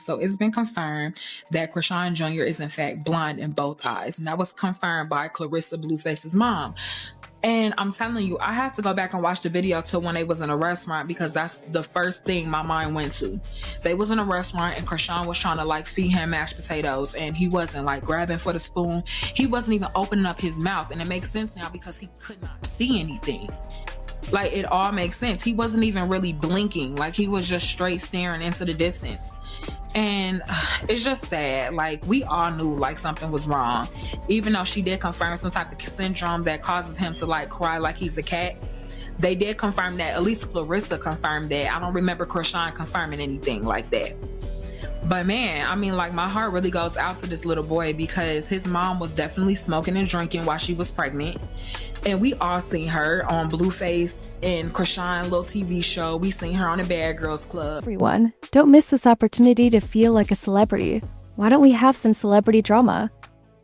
So it's been confirmed that Chrisean Jr. is in fact blind in both eyes. And that was confirmed by Clarissa Blueface's mom. And I'm telling you, I have to go back and watch the video to when they was in a restaurant, because that's the first thing my mind went to. They was in a restaurant and Chrisean was trying to like feed him mashed potatoes, and he wasn't like grabbing for the spoon. He wasn't even opening up his mouth. And it makes sense now because he could not see anything. Like, it all makes sense. He wasn't even really blinking. Like, he was just straight staring into the distance. And it's just sad. Like, we all knew like something was wrong, even though she did confirm some type of syndrome that causes him to like cry like he's a cat. They did confirm that. At least Clarissa confirmed that. I don't remember Chrisean confirming anything like that. But man, I mean, like, my heart really goes out to this little boy, because his mom was definitely smoking and drinking while she was pregnant. And we all seen her on Blueface and Chrisean little TV show. We seen her on the Bad Girls Club. Everyone, don't miss this opportunity to feel like a celebrity. Why don't we have some celebrity drama?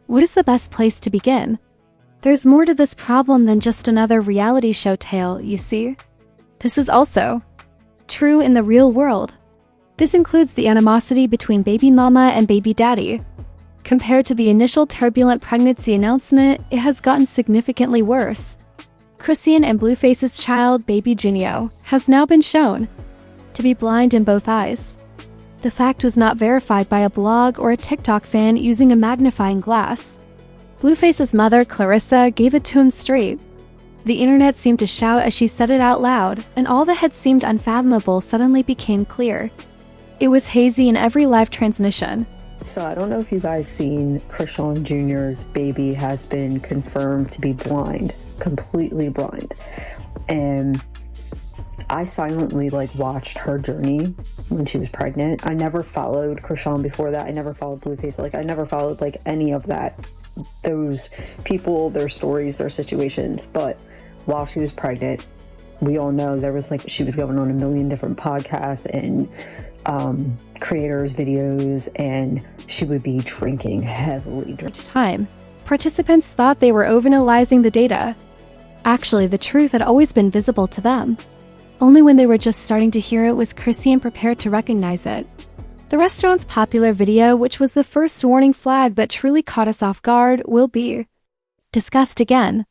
What is the best place to begin? There's more to this problem than just another reality show tale, you see. This is also true in the real world. This includes the animosity between baby mama and baby daddy. Compared to the initial turbulent pregnancy announcement, it has gotten significantly worse. Chrisean and Blueface's child, baby Jinio, has now been shown to be blind in both eyes. The fact was not verified by a blog or a TikTok fan using a magnifying glass. Blueface's mother, Clarissa, gave it to him straight. The internet seemed to shout as she said it out loud, and all that had seemed unfathomable suddenly became clear. It was hazy in every live transmission. So I don't know if you guys seen Chrisean Jr.'s baby has been confirmed to be blind, completely blind. And I silently like watched her journey when she was pregnant. I never followed Chrisean before that. I never followed Blueface. Like, I never followed like any of that, those people, their stories, their situations. But while she was pregnant, we all know there was like, she was going on a million different podcasts and creators videos, and she would be drinking heavily. Each time, participants thought they were overanalyzing the data. Actually, the truth had always been visible to them. Only when they were just starting to hear it was Chrisean prepared to recognize it. The restaurant's popular video, which was the first warning flag that truly caught us off guard, will be discussed again.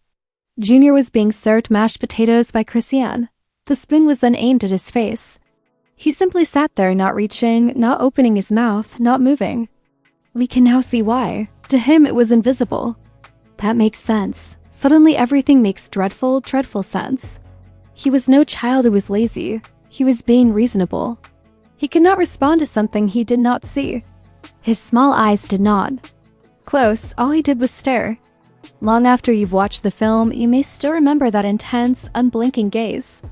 Junior was being served mashed potatoes by Chrisean. The spoon was then aimed at his face. He simply sat there, not reaching, not opening his mouth, not moving. We can now see why. To him, it was invisible. That makes sense. Suddenly, everything makes dreadful, dreadful sense. He was no child who was lazy. He was being reasonable. He could not respond to something he did not see. His small eyes did not. Close, all he did was stare. Long after you've watched the film, you may still remember that intense, unblinking gaze.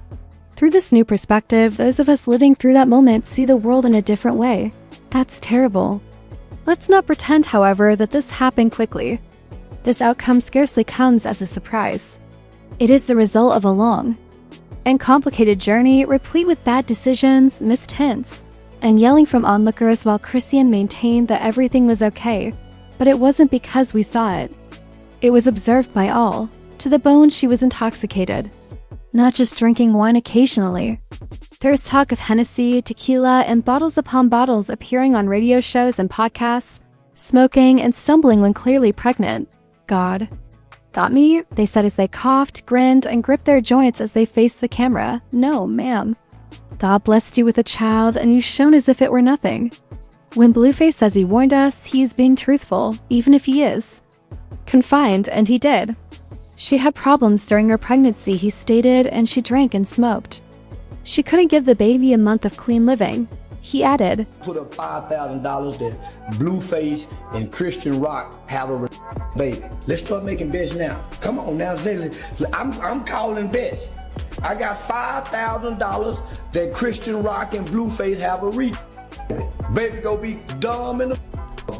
Through this new perspective, those of us living through that moment see the world in a different way. That's terrible. Let's not pretend, however, that this happened quickly. This outcome scarcely comes as a surprise. It is the result of a long and complicated journey, replete with bad decisions, missed hints, and yelling from onlookers, while Chrisean maintained that everything was okay. But it wasn't because we saw it. It was observed by all. To the bone, she was intoxicated. Not just drinking wine occasionally. There's talk of Hennessy, tequila, and bottles upon bottles appearing on radio shows and podcasts, smoking and stumbling when clearly pregnant. God. Got me? They said as they coughed, grinned, and gripped their joints as they faced the camera. No, ma'am. God blessed you with a child, and you shone as if it were nothing. When Blueface says he warned us, he is being truthful, even if he is confined, and he did. She had problems during her pregnancy, he stated, and she drank and smoked. She couldn't give the baby a month of clean living. He added, Put up $5,000 that Blueface and Christian Rock have a baby. Let's start making bets now. Come on now, I'm calling bets. I got $5,000 that Christian Rock and Blueface have a baby gonna be dumb and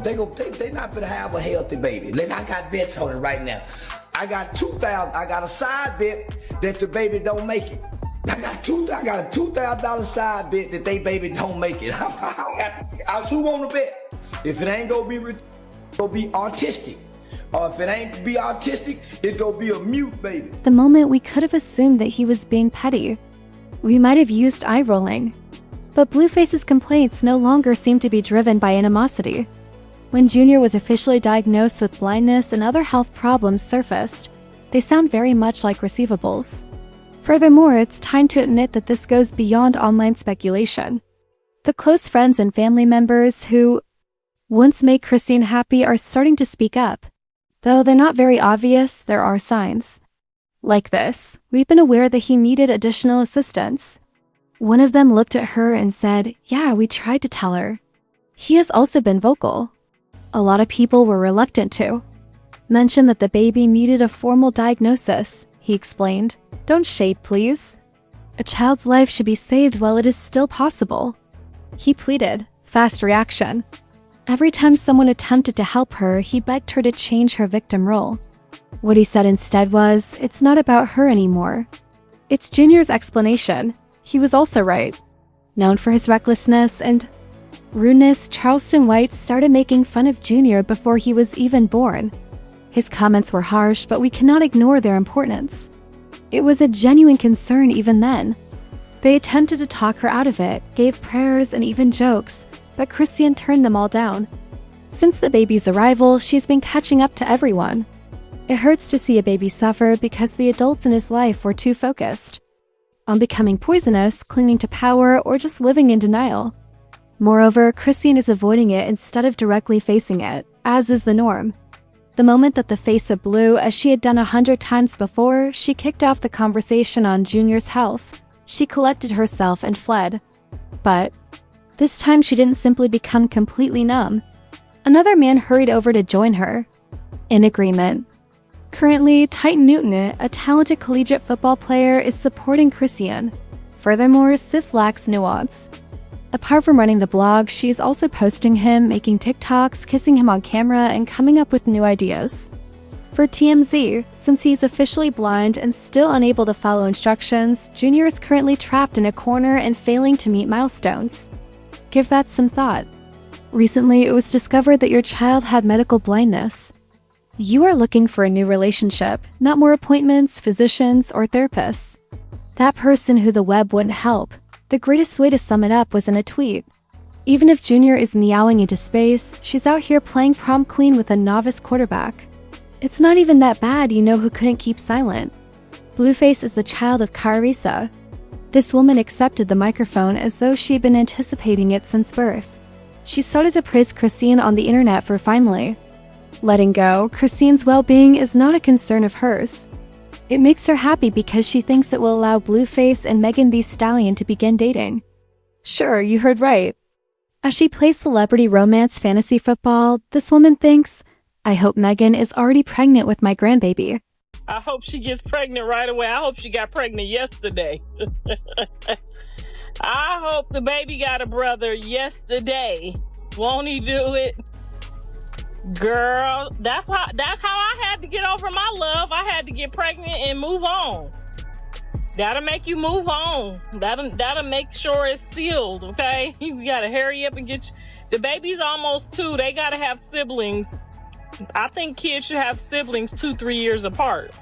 they not gonna have a healthy baby. I got bets on it right now. I got $2,000. I got a side bet that the baby don't make it. I got a $2,000 side bet that they baby don't make it. I who want to bet? If it ain't gonna be artistic, or if it ain't be artistic, it's gonna be a mute baby. The moment we could have assumed that he was being petty. We might have used eye rolling. But Blueface's complaints no longer seemed to be driven by animosity. When Junior was officially diagnosed with blindness and other health problems surfaced, they sound very much like receivables. Furthermore, it's time to admit that this goes beyond online speculation. The close friends and family members who once made Chrisean happy are starting to speak up. Though they're not very obvious, there are signs. Like this, we've been aware that he needed additional assistance. One of them looked at her and said, "Yeah, we tried to tell her." He has also been vocal. A lot of people were reluctant to mention that the baby needed a formal diagnosis, he explained. "Don't shade, please. A child's life should be saved while it is still possible," he pleaded. Fast reaction. Every time someone attempted to help her, he begged her to change her victim role. What he said instead was, "It's not about her anymore." It's Junior's explanation. He was also right. Known for his recklessness and rudeness, Charleston White started making fun of Junior before he was even born. His comments were harsh, but we cannot ignore their importance. It was a genuine concern even then. They attempted to talk her out of it, gave prayers and even jokes, but Chrisean turned them all down. Since the baby's arrival, she's been catching up to everyone. It hurts to see a baby suffer because the adults in his life were too focused on becoming poisonous, clinging to power, or just living in denial. Moreover, Chrisean is avoiding it instead of directly facing it, as is the norm. The moment that the face of Blue, as she had done 100 times before, she kicked off the conversation on Junior's health. She collected herself and fled. But this time she didn't simply become completely numb. Another man hurried over to join her. In agreement. Currently, Titan Newton, a talented collegiate football player, is supporting Chrisean. Furthermore, Sis lacks nuance. Apart from running the blog, she's also posting him, making TikToks, kissing him on camera, and coming up with new ideas. For TMZ, since he's officially blind and still unable to follow instructions, Junior is currently trapped in a corner and failing to meet milestones. Give that some thought. Recently, it was discovered that your child had medical blindness. You are looking for a new relationship, not more appointments, physicians, or therapists. That person who the web wouldn't help. The greatest way to sum it up was in a tweet. Even if Junior is meowing into space, she's out here playing prom queen with a novice quarterback. It's not even that bad, you know who couldn't keep silent. Blueface is the child of Carissa. This woman accepted the microphone as though she'd been anticipating it since birth. She started to praise Chrisean on the internet for finally letting go. Chrisean's well-being is not a concern of hers. It makes her happy because she thinks it will allow Blueface and Megan Thee Stallion to begin dating. Sure, you heard right. As she plays celebrity romance fantasy football, this woman thinks, "I hope Megan is already pregnant with my grandbaby." I hope she gets pregnant right away. I hope she got pregnant yesterday. I hope the baby got a brother yesterday. Won't he do it? Girl, that's how I had to get over my love. I had to get pregnant and move on. That'll make you move on. That'll make sure it's sealed, okay? You gotta hurry up and get the baby's almost 2. They gotta have siblings. I think kids should have siblings 2-3 years apart.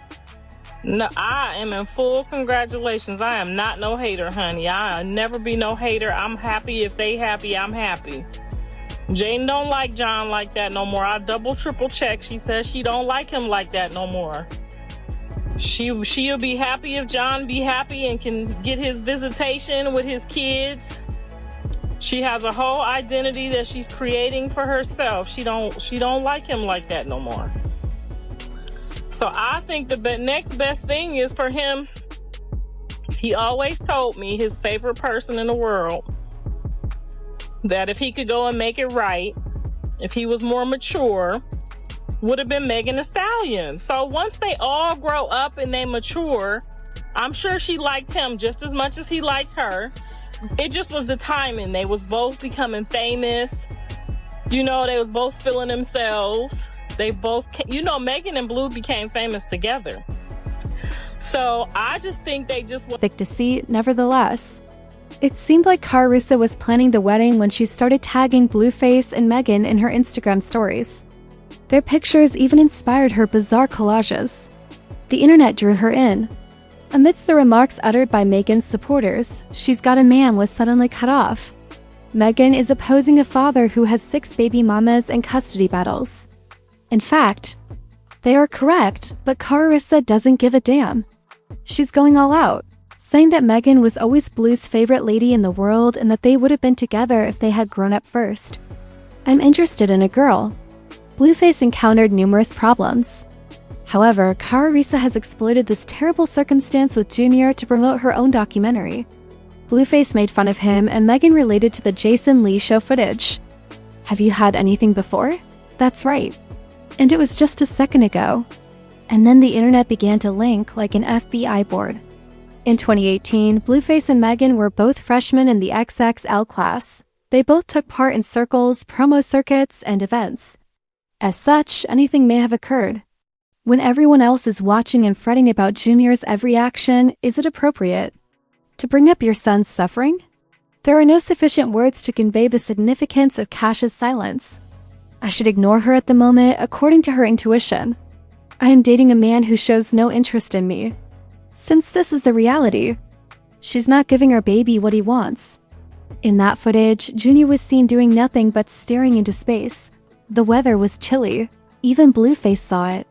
No, I am in full congratulations. I am not no hater, honey. I'll never be no hater. I'm happy. If they happy, I'm happy. Jane don't like John like that no more. I double triple check. She says she don't like him like that no more. She'll be happy if John be happy and can get his visitation with his kids. She has a whole identity that she's creating for herself. She don't like him like that no more. So I think the next best thing is for him. He always told me his favorite person in the world, that if he could go and make it right, if he was more mature, would have been Megan Thee Stallion. So once they all grow up and they mature, I'm sure she liked him just as much as he liked her. It just was the timing. They was both becoming famous. You know, they was both feeling themselves. They both, Megan and Blue became famous together. So I just think they just... Thick deceit, nevertheless. It seemed like Carissa was planning the wedding when she started tagging Blueface and Megan in her Instagram stories. Their pictures even inspired her bizarre collages. The internet drew her in. Amidst the remarks uttered by Meghan's supporters, "She's got a man" was suddenly cut off. Meghan is opposing a father who has 6 baby mamas and custody battles. In fact, they are correct, but Carissa doesn't give a damn. She's going all out, saying that Meghan was always Blue's favorite lady in the world and that they would have been together if they had grown up first. "I'm interested in a girl." Blueface encountered numerous problems. However, Carissa has exploited this terrible circumstance with Junior to promote her own documentary. Blueface made fun of him, and Meghan related to the Jason Lee show footage. "Have you had anything before?" "That's right. And it was just a second ago." And then the internet began to link like an FBI board. In 2018, Blueface and Meghan were both freshmen in the XXL class. They both took part in circles, promo circuits, and events. As such, anything may have occurred. When everyone else is watching and fretting about Junior's every action, is it appropriate to bring up your son's suffering? There are no sufficient words to convey the significance of Kash's silence. "I should ignore her at the moment, according to her intuition. I am dating a man who shows no interest in me. Since this is the reality, she's not giving our baby what he wants." In that footage, Junior was seen doing nothing but staring into space. The weather was chilly. Even Blueface saw it.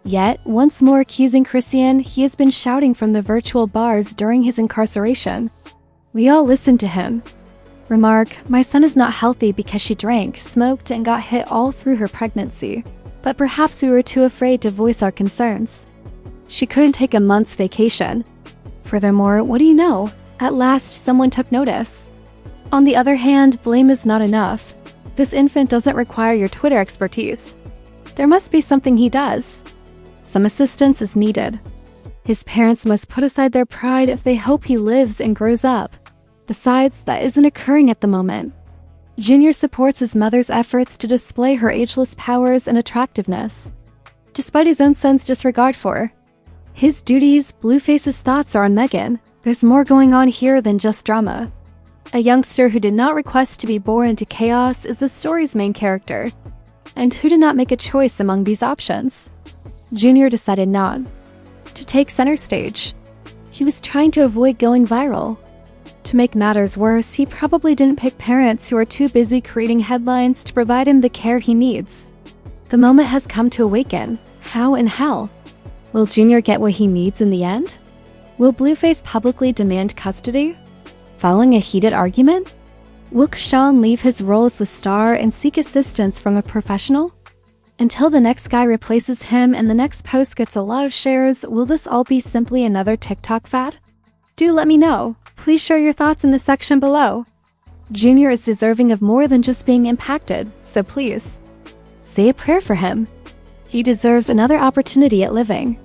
Yet, once more accusing Chrisean, he has been shouting from the virtual bars during his incarceration. We all listened to him. Remark, "My son is not healthy because she drank, smoked, and got hit all through her pregnancy. But perhaps we were too afraid to voice our concerns. She couldn't take a month's vacation. Furthermore, what do you know? At last, someone took notice." On the other hand, blame is not enough. This infant doesn't require your Twitter expertise. There must be something he does. Some assistance is needed. His parents must put aside their pride if they hope he lives and grows up. Besides, that isn't occurring at the moment. Junior supports his mother's efforts to display her ageless powers and attractiveness, despite his own son's disregard for her. His duties, Blueface's thoughts are on Meghan. There's more going on here than just drama. A youngster who did not request to be born into chaos is the story's main character. And who did not make a choice among these options? Junior decided not to take center stage. He was trying to avoid going viral. To make matters worse, he probably didn't pick parents who are too busy creating headlines to provide him the care he needs. The moment has come to awaken. How in hell? Will Junior get what he needs in the end? Will Blueface publicly demand custody? Following a heated argument? Will Chrisean leave his role as the star and seek assistance from a professional? Until the next guy replaces him and the next post gets a lot of shares, will this all be simply another TikTok fad? Do let me know. Please share your thoughts in the section below. Junior is deserving of more than just being impacted, so please, say a prayer for him. He deserves another opportunity at living.